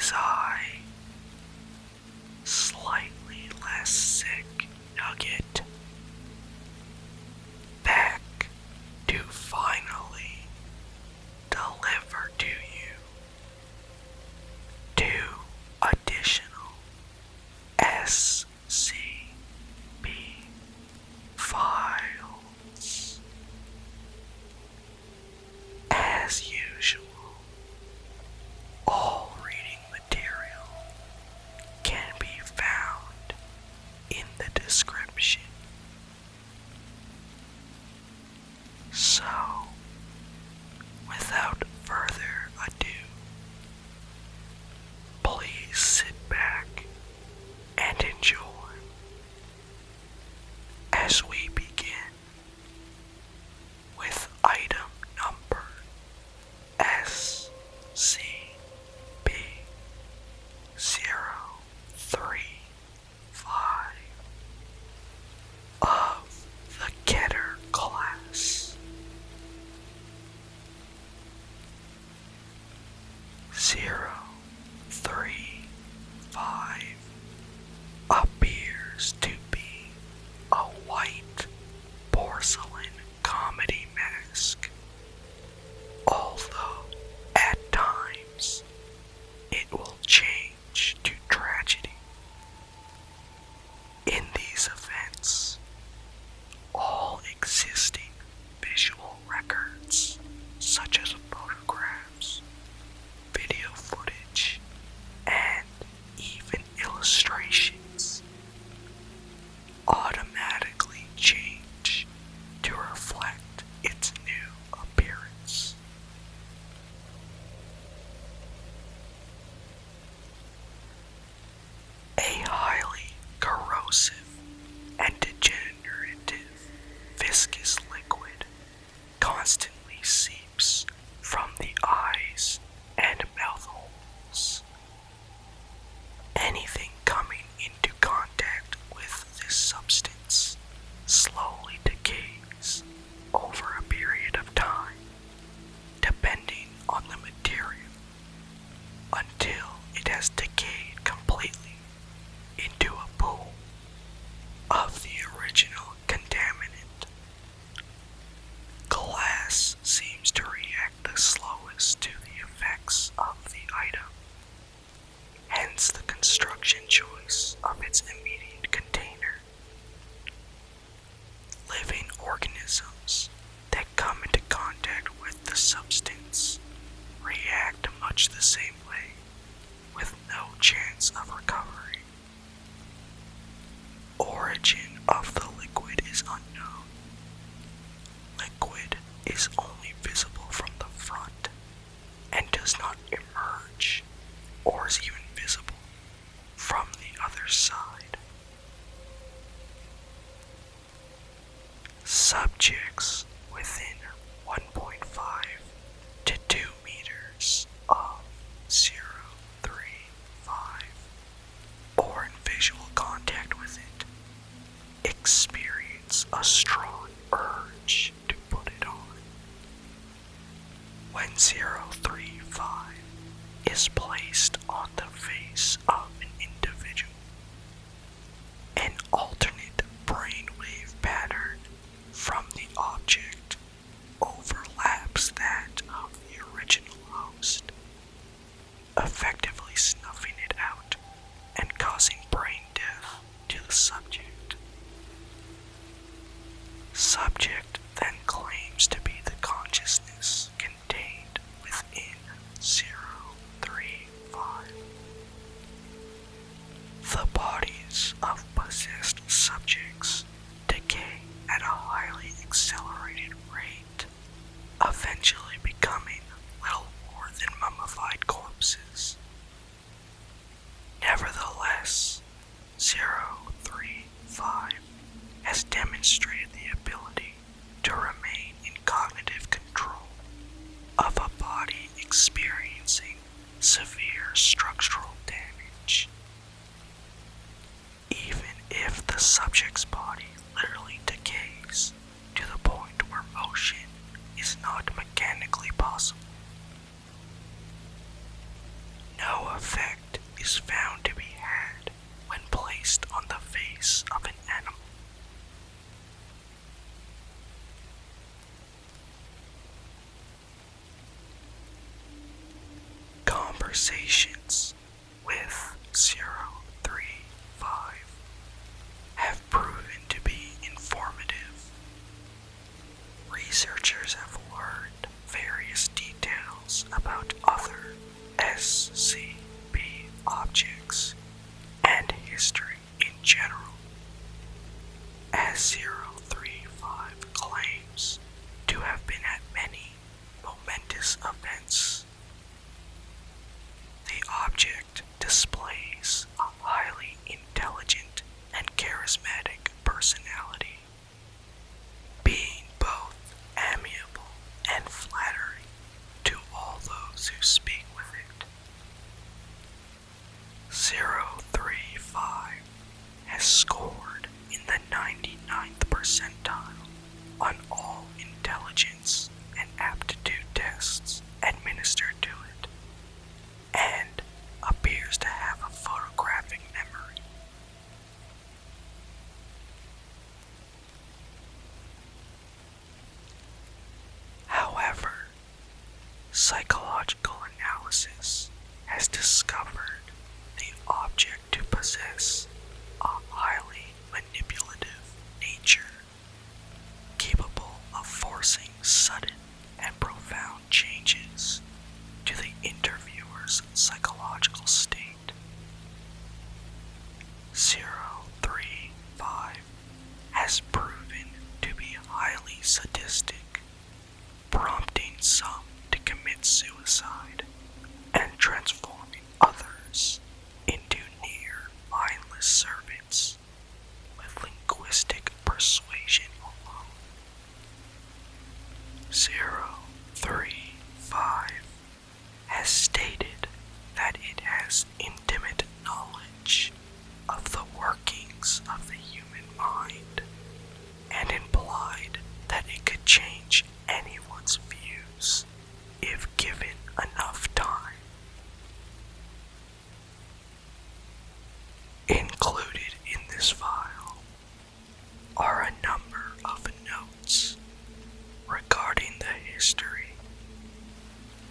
is I, slightly less sick Nugget, back to finally deliver to you 2 additional SCP files. As usual, all reading material can be found in the description. So, without further ado, please sit back and enjoy as we begin with item number SCP-035 of the Getter class. 035 appears to be a white porcelain comedy mask, although at times it will change to tragedy. In these events, all existing visual records, such as photographs, video footage, and even illustrations, automatically change to reflect its new appearance. A highly corrosive and degenerative viscous liquid constantly seeps from the eyes and mouth holes. Anything coming into contact with this substance slowly decays over a period of time, depending on the material, until it has decayed completely into a pool of the original contaminant. Glass seems to react the slowest to the effects of the item, hence the construction choice of its immediate container. Living organisms that come into contact with the substance react much the same way, with no chance of recovery. Origin of the liquid is unknown. Liquid is only visible from the front and does not emerge or is even visible from the other side. Subjects within 1.5 to 2 meters of 035 or in visual contact with it experience a strong urge to put it on. When 035 is placed on the face of an individual, an alternate brainwave pattern from the object overlaps that of the original host, effectively snuffing it out and causing brain death to the subject. Subject then claims to be the consciousness contained within 035. The bodies of possessed subjects decay at a highly accelerated rate, eventually becoming little more than mummified corpses. Nevertheless, 035 has demonstrated the ability to remain in cognitive control of a body experiencing severe structural damage. Even if the subject's body literally decays to the point where motion is not mechanically possible, no effect conversations with 035 have proven to be informative. Researchers have learned various details about other SCP objects and history in general, as 035 claims to have been at many momentous events. The object displays a highly intelligent and charismatic personality, being both amiable and flattering to all those who speak with it. 035 has scored in the 99th percentile on all intelligence and aptitude tests administered to it, and appears to have a photographic memory. However, psychological analysis has discovered the object to possess a highly manipulative nature, capable of forcing sudden and profound changes to the interviewer's psychological state. 035 has proven to be highly sadistic, prompting some to commit suicide and transforming others into near mindless servants with linguistic persuasion alone. 035 has stated that it has intimate knowledge of the workings of the human mind, and implied that it could change anyone's views if given enough time. Included in this file are a number of notes regarding the history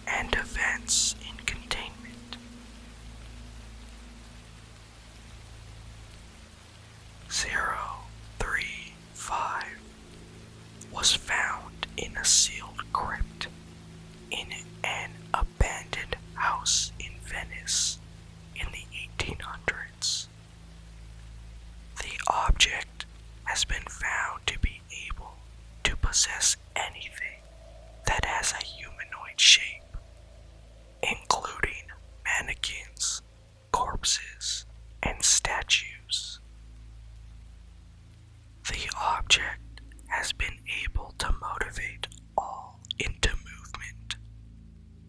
and events in containment. 035 was found in a sealed crypt in an abandoned house in Venice in the 1800s. The object has been found to be able to possess anything that has a humanoid shape, including mannequins, corpses, and statues. The object has been able to motivate all into movement,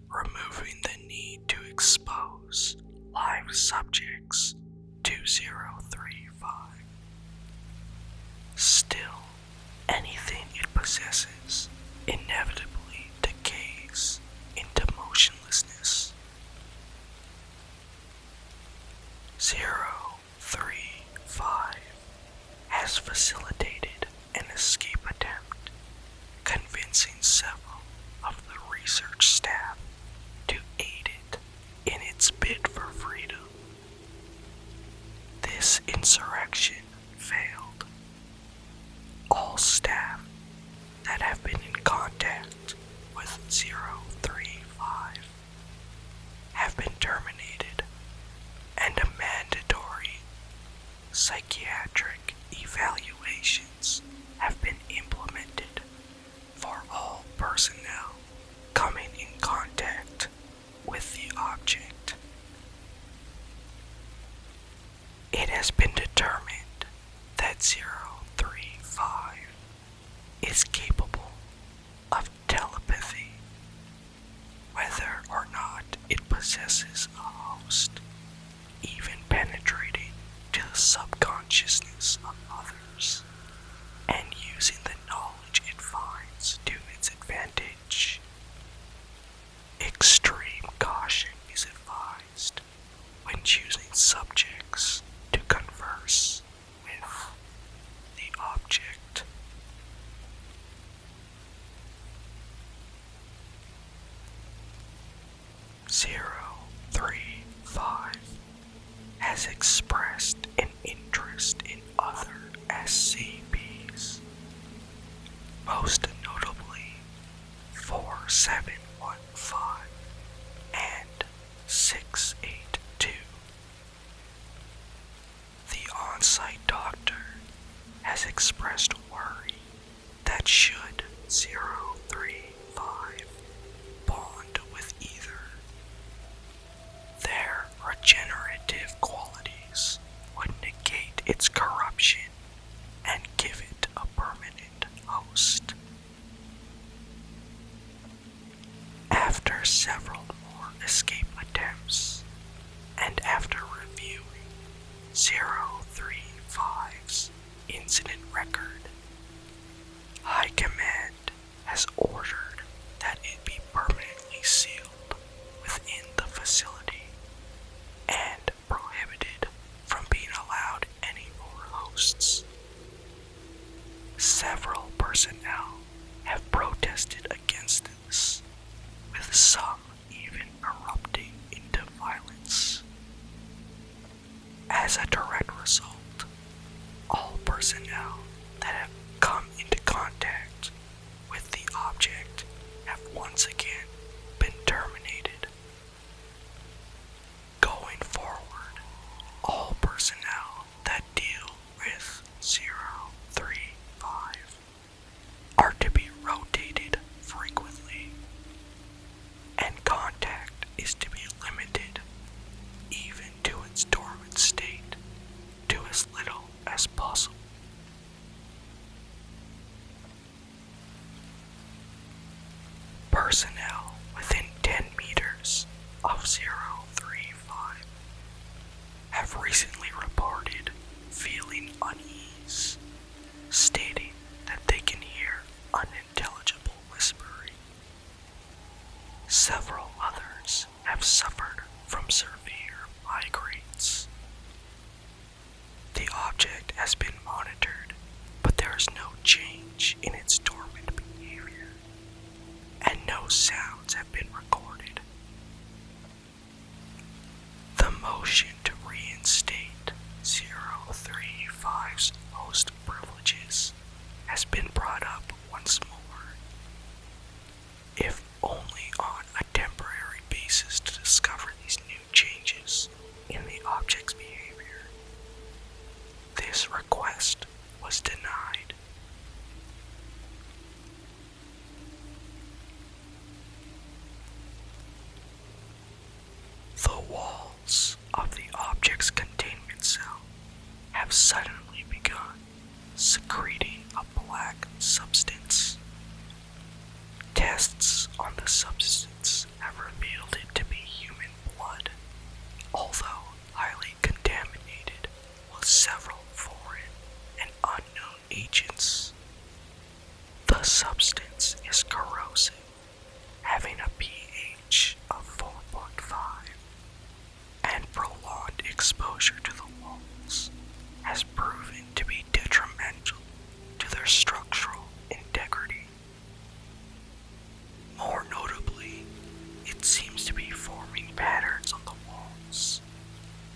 removing the need to expose live subjects to 035. Still, anything it possesses inevitably decays into motionlessness. 035 has facilitated an escape attempt, convincing several of the research staff to aid it in its bid for freedom. This insurrection failed. All staff that have been in contact with 035 have been terminated, and a mandatory psychiatric evaluations have been implemented for all personnel coming in contact with the object. It has been determined that 035 is capable of telepathy, whether or not it possesses a host, even penetrating to the subconsciousness of others, and using the knowledge it finds to its advantage. Extreme caution is advised when choosing subjects to converse with the object. 035 has expressed an interest in other SCPs, most notably 4715 and 682. The on-site doctor has expressed worry that should 035 bond with either, their regenerative qualities would negate its corruption and give it a permanent host. After several more escape attempts, and after reviewing 035's incident record, High Command has ordered that it be permanently sealed within the facility and prohibited from being allowed any more hosts. Several personnel have protested against this, with some even erupting into violence. As a direct result, all personnel that have come into contact with the object have once again been terminated. Going forward, all personnel that deal with 035 are to be rotated frequently, and contact is to be limited, even to its dormant state, to as little as possible. Personnel within 10 meters of 035 have recently reported feeling unease, stating that they can hear unintelligible whispering. Several others have suffered from severe migraines. The object has been monitored, but there is no change in its dormant behavior, and no sounds have been recorded. The motion to reinstate 035's host privileges has been brought up once more, if only on a temporary basis to discover these new changes in the object's behavior. This request was denied. The walls of the object's containment cell have suddenly begun secreting a black substance. Tests on the substance have revealed it to be human blood, although highly contaminated with several foreign and unknown agents. The substance is corrosive, having a pH of 4.5, and prolonged exposure to the walls has proven to be detrimental to their structural integrity. More notably, it seems to be forming patterns on the walls.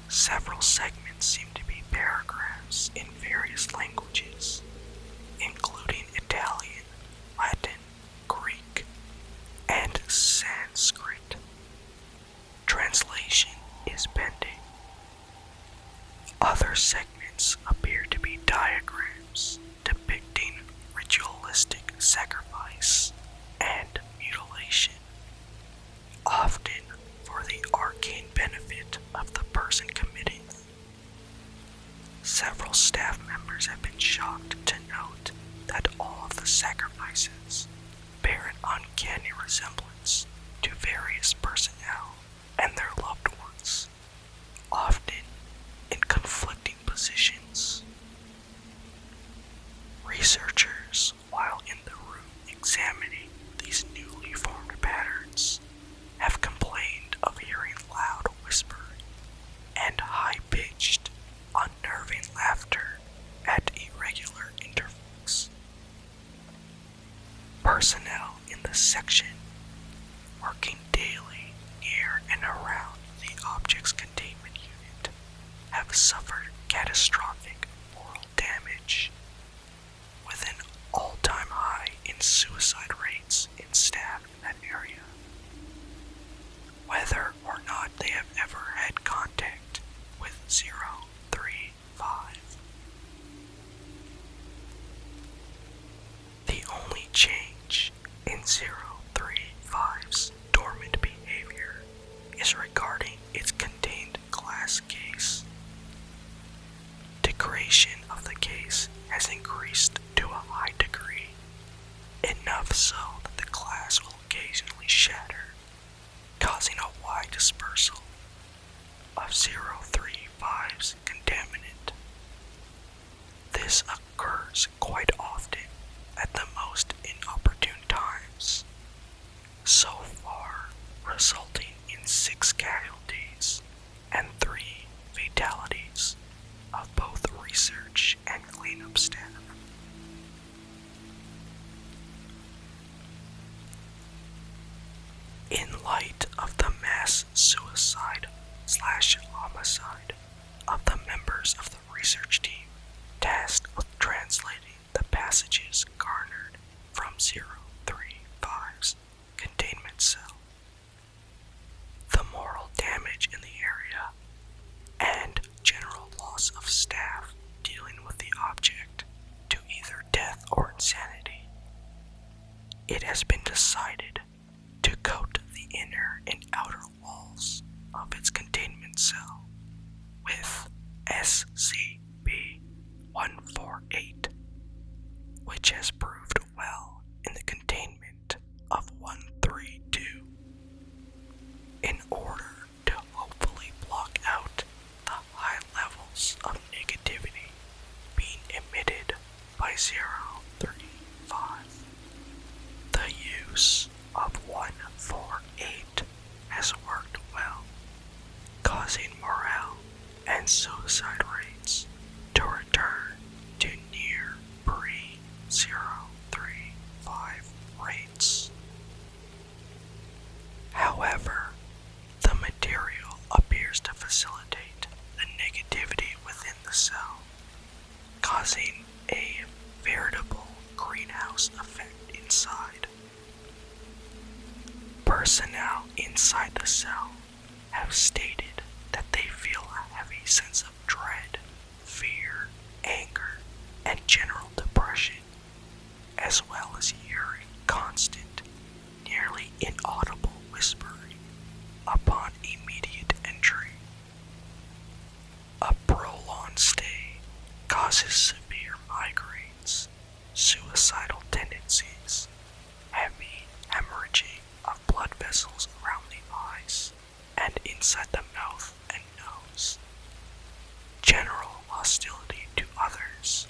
Several segments seem to be paragraphs in various languages, including Italian, Latin, Greek, and Sanskrit. Translation is pending. Other segments appear to be diagrams depicting ritualistic sacrifice and mutilation, often for the arcane benefit of the person committing them. Several staff members have been shocked to note that all of the sacrifices bear an uncanny resemblance to various personnel and their loved ones, often in conflicting positions. Researchers, while in the room examining these newly formed patterns, have complained of hearing loud whispering and high-pitched, unnerving laughter at irregular intervals. Personnel in the section working daily near and around the object's containment unit have suffered catastrophic moral damage, with an all-time high in suicide rates in staff in that area. Whether or not they have ever had contact with 035. The only change in 035's dormant behavior is regarding its contained glass case. Degradation of the case has increased to a high degree, enough so that the glass will occasionally shatter, causing a wide dispersal of 035's contaminant. This occurs quite often at the most inopportune times, so far resulting in 6 casualties and 3 fatalities of both research and cleanup staff. In light of the mass suicide/homicide of the members of the research team tasked with translating the passages garnered from 035's containment cell, the moral damage in the area, and general loss of staff dealing with the object to either death or insanity, it has been decided to coat the inner and outer walls of its containment cell with SCP-038, which has proved well in the containment of 132, in order to hopefully block out the high levels of negativity being emitted by 035. The use of 148 has worked well, causing morale and suicide rates to return to near pre-035 rates. However, the material appears to facilitate the negativity within the cell, causing a veritable greenhouse effect inside. Personnel inside the cell have stated that they feel a heavy sense of dread, fear, anger, and general depression, as well as hearing constant, nearly inaudible whispering upon immediate entry. A prolonged stay causes severe migraines, suicidal tendencies, heavy hemorrhaging of blood vessels around the eyes and inside the mouth and nose, general hostility to others,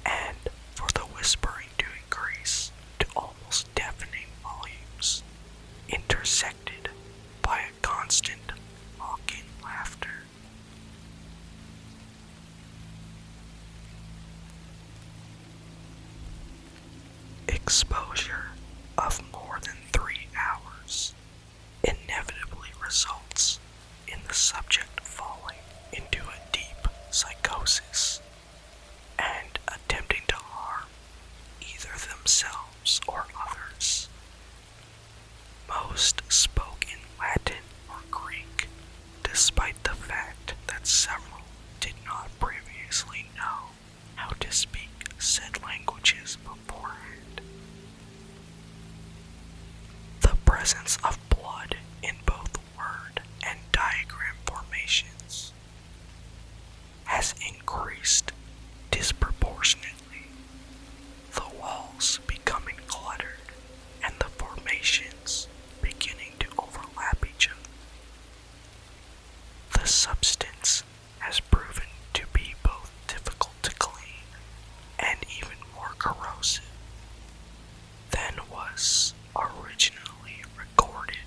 and for the whispering to increase to almost deafening volumes, intersected by a constant mocking laughter. Exposure of more than 3 hours inevitably results in the subject falling into a deep psychosis and attempting to harm either themselves or others. Most spoke in Latin or Greek, despite the fact that several did not previously know how to speak said languages beforehand. The presence of blood in both word and diagram formations has increased disproportionately, the walls becoming cluttered and the formations beginning to overlap each other. The substance has proven to be both difficult to clean and even more corrosive than was originally recorded.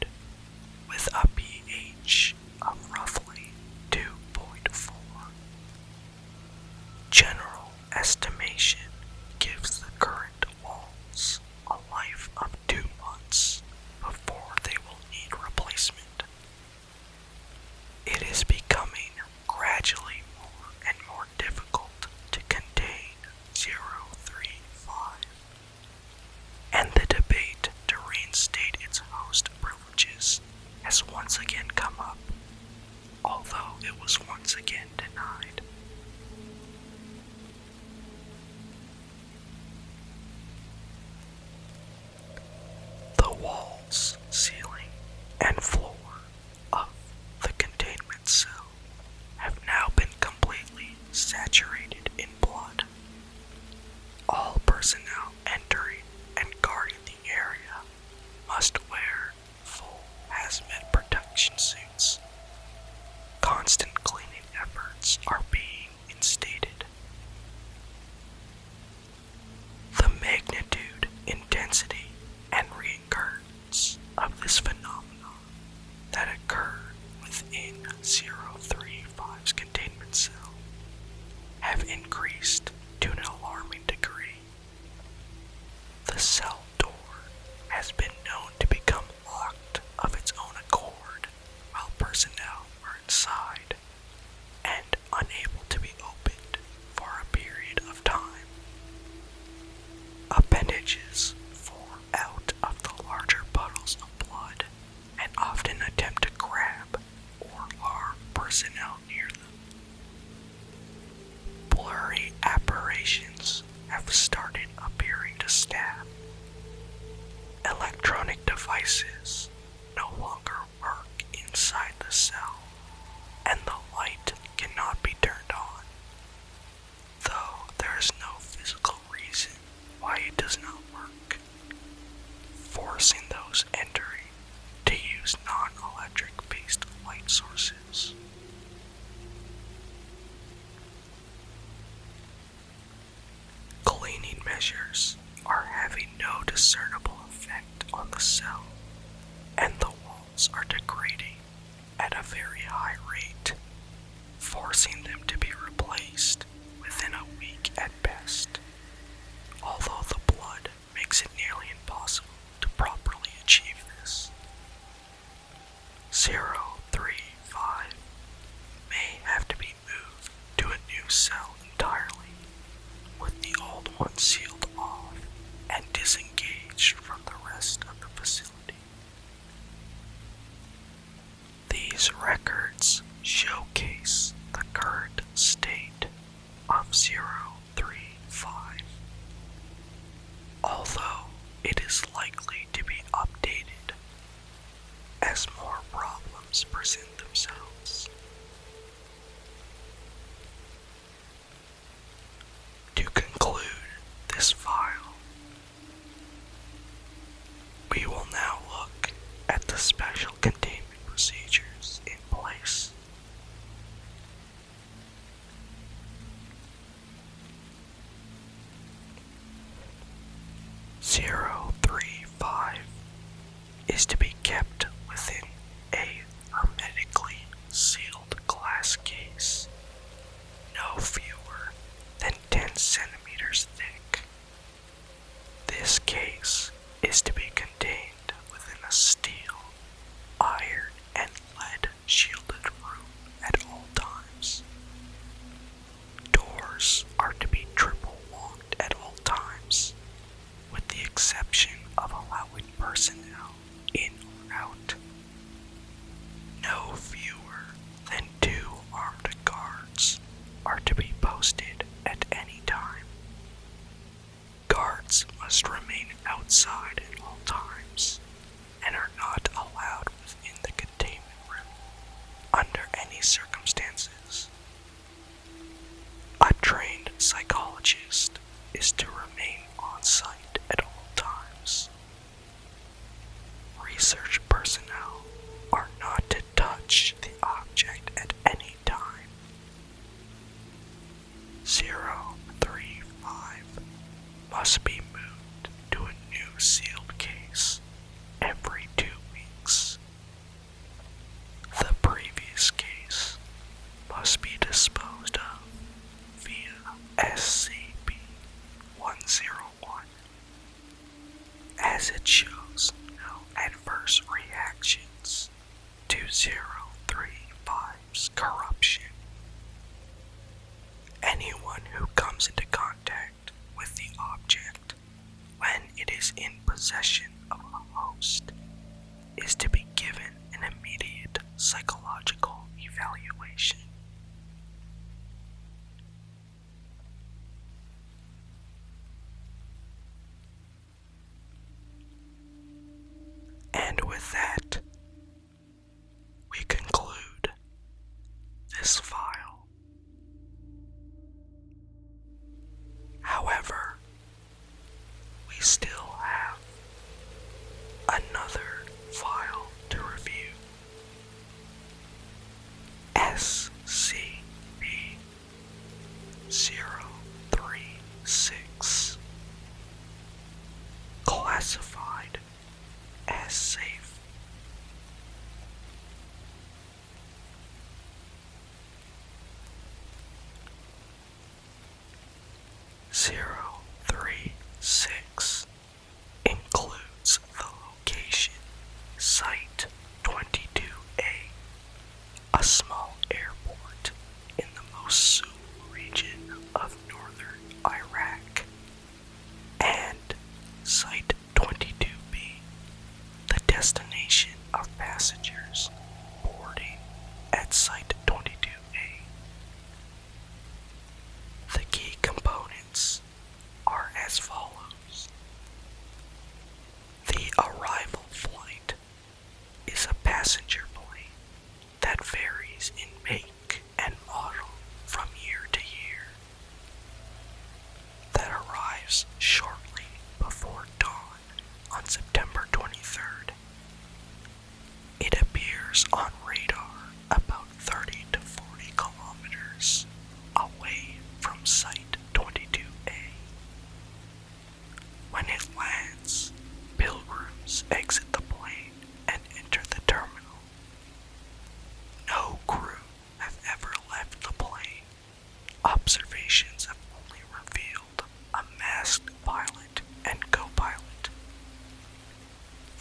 walls, ceiling, and floor of the containment cell have now been completely saturated in blood. All personnel entering and guarding the area must wear full hazmat protection suits. Constant cleaning efforts are being instated. The magnitude, intensity, and reoccurrence of this phenomenon that occurred within 035's containment cell have increased to an alarming degree. The cell door has been known to become locked of its own accord while personnel were inside and unable to be opened for a period of time. Appendages form out of the larger puddles of blood and often attempt to grab or harm personnel near them. Blurry apparitions have started appearing to staff. Electronic devices no longer work inside the cell, and the light cannot be turned on, though there is no physical reason why it does not work, forcing those entering to use non-electric based light sources. Cleaning measures are having no discernible effect on the cell, and the walls are degrading at a very high rate, forcing them to be replaced within a week at best, although the blood makes it nearly impossible to properly achieve this. 035 may have to be moved to a new cell entirely, with the old one sealed off and disengaged from the rest of the facility. These records showcase the current state of 035, although it is likely to be updated as more problems present themselves. To conclude this file, we will now look at the special containment procedures in place. (035) is to be kept within a hermetically sealed glass case, no fewer than 10 centimeters thick. This case is to be contained within a steel, iron, and lead shielded room at all times. Doors are to be triple locked at all times, with the exception of allowing personnel in or out. No fewer than 2 armed guards are to be posted at any time. Guards must remain outside at all times and are not allowed within the containment room under any circumstances. A trained psychologist is to remain on site at all times. Research personnel are not to touch the object at any time. 035 must be moved to a new sealed case every 2 weeks. The previous case must be disposed of via SCP-035, as it shows no adverse reactions to 035's corruption. Anyone who comes into contact with the object when it is in possession of a host is to be given an immediate psychological evaluation. classified as safe. SCP-036 includes the location Site 22A, a small airport in the Mosul region of northern Iraq, and Site 22B, the destination of passengers boarding at Site 22A. The key components are as follows. The arrival flight is a passenger plane that varies in make and model from year to year, that arrives shortly before dawn on September 23rd. It appears on radar about 30 to 40 kilometers away from Site 22A. When it lands, pilgrims exit the plane and enter the terminal. No crew have ever left the plane. Observations have only revealed a masked pilot and co-pilot.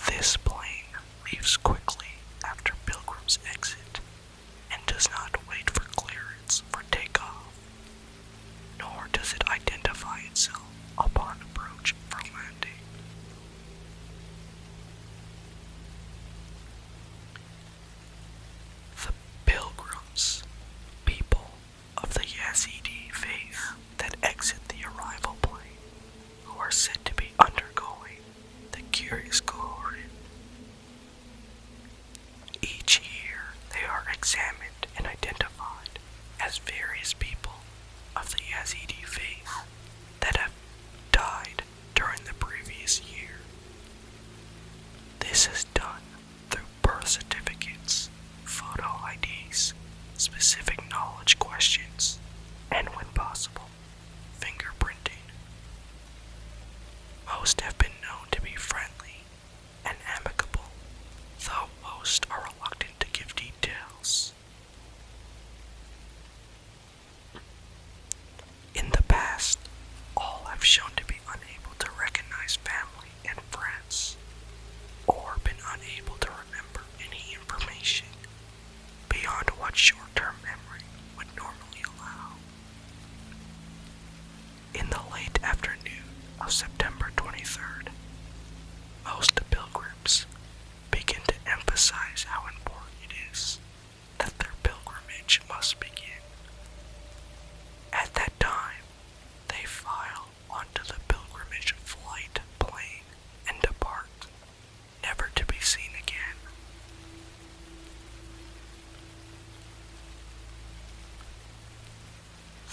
This plane leaves quickly after pilgrims exit and does not wait for clearance for takeoff, nor does it identify itself upon approach for landing. The pilgrims, people of the Yazidi faith that exit the arrival plane, who are said to be undergoing the curious Quran. Each year they are examined and identified as various people of the Yazidi faith that have died during the previous year. This is done through birth certificates, photo IDs, specific knowledge questions, and when possible, fingerprinting. Most have been known to be friendly and amicable, though most are reluctant to give details. In the past, all have shown to be unable to recognize family and friends, or been unable to remember any information beyond what short-term memory would normally allow. In the late afternoon of September 23rd, most pilgrims begin to emphasize how important it is that their pilgrimage must begin. At that time, they file onto the pilgrimage flight plane and depart, never to be seen again.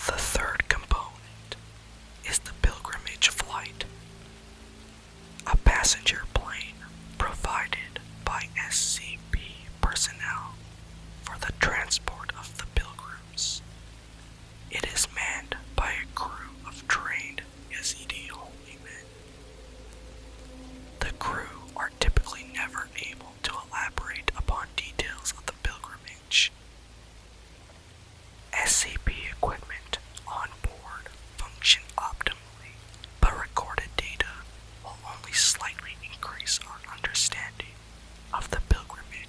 The third component is the pilgrimage flight, a passenger plane provided by SCP personnel for the transport of the pilgrims. It is manned by a crew of trained Yazidi holy men. The crew are typically never able to elaborate upon details of the pilgrimage. SCP equipment on board function optimally, but recorded data will only slightly increase our understanding of the pilgrimage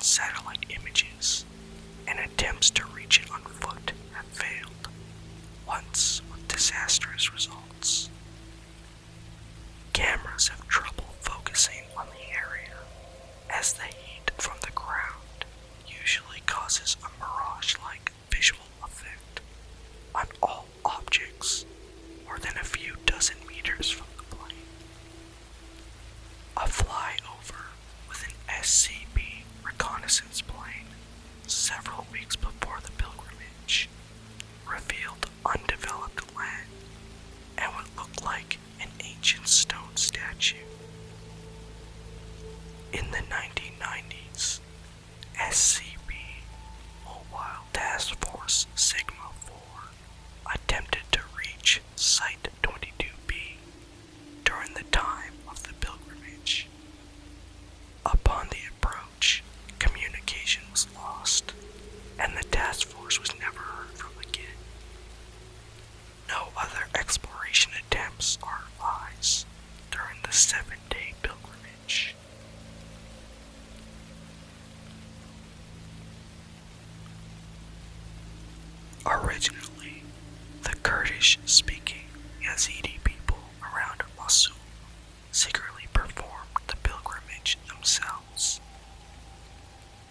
satellite images, and attempts to reach it on foot have failed, once with disastrous results. Cameras have trouble focusing on the area, as the heat from the ground usually causes a mirage-like visual effect on all objects more than a few dozen meters from the plane. A flyover with an SCP reconnaissance plane several weeks before the pilgrimage revealed undeveloped land and what looked like an ancient stone statue. In the 1990s, SCP Mobile Task Force Sigma-4 attempted to reach Site-22B during the time of the pilgrimage. Upon the approach, communication was lost, and the task force was never heard from again. No other exploration attempts or flies during the 7-day pilgrimage. Originally, the Kurdish-speaking Yazidi people around Mosul secretly performed the pilgrimage themselves.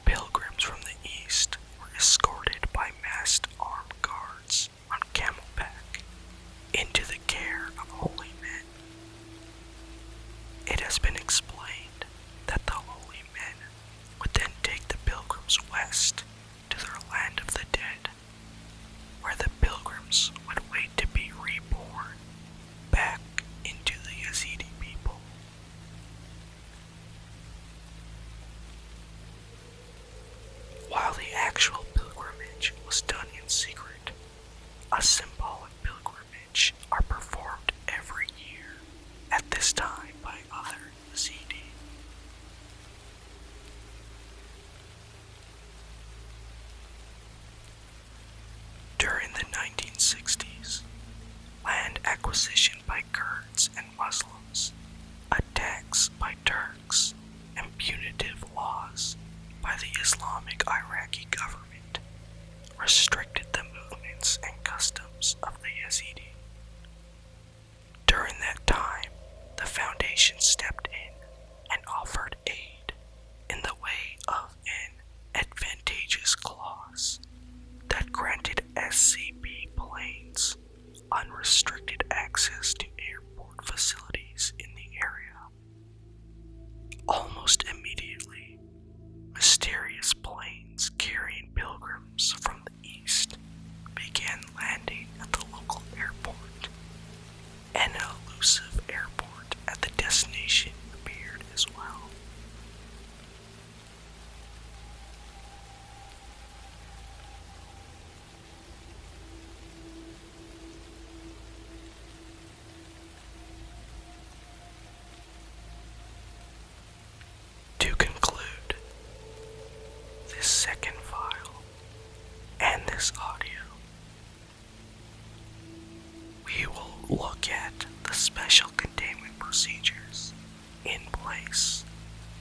Pilgrims from the east were escorted by masked armed guards on camelback into the care of holy men. It has been explained that the holy men would then take the pilgrims west to their land of the dead, where the pilgrims would wait to be reborn back into the Yazidi people. While the actual pilgrimage was done in secret, a symbolic pilgrimage are performed every year at this time by other Yazidi. During the 1960s, land acquisition by Kurds and Muslims, attacks by Turks, and punitive laws by the Islamic Iraqi government restricted the movements and customs of the Yazidi. During that time, the Foundation stepped in and offered aid in the way of an advantageous clause that granted SCP planes unrestricted access to airport facilities in the area. Almost immediately, mysterious planes carrying pilgrims from the east began landing at the local airport, and an elusive airport at the destination appeared as well. To conclude, this second file and this audio, we will look at the special containment procedures in place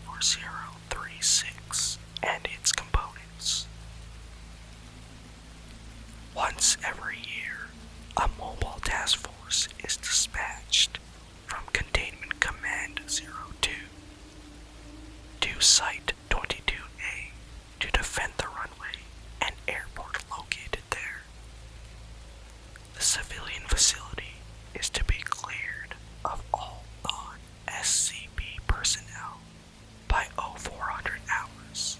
for 036 and its components. Once every year, a mobile task force is dispatched from Containment Command 02 to Site 22A to defend the runway and airport located there. The civilian facility is to be cleared of all non-SCP personnel by 0400 hours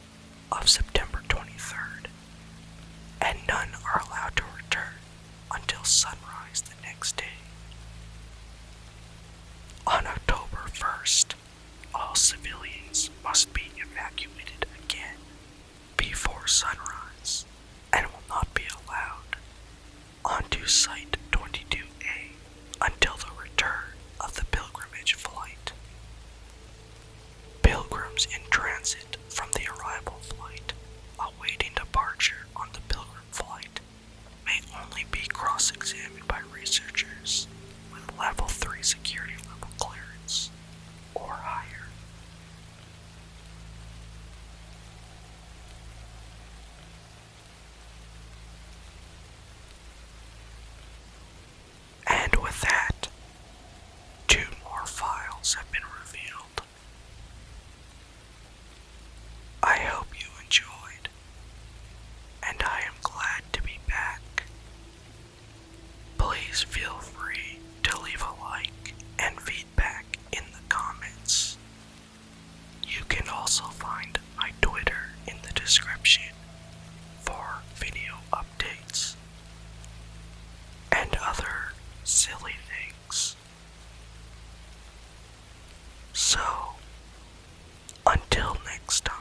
of September 23rd, and none are allowed to return until sunrise the next day. On October 1st, all civilians must be evacuated again before sunrise and will not be allowed onto Site 22A until the return of the pilgrimage flight. Pilgrims in transit from the arrival flight awaiting departure on the pilgrim flight may only be cross-examined by researchers with Level 3 security level clearance or higher. can also find my Twitter in the description for video updates and other silly things. So, until next time.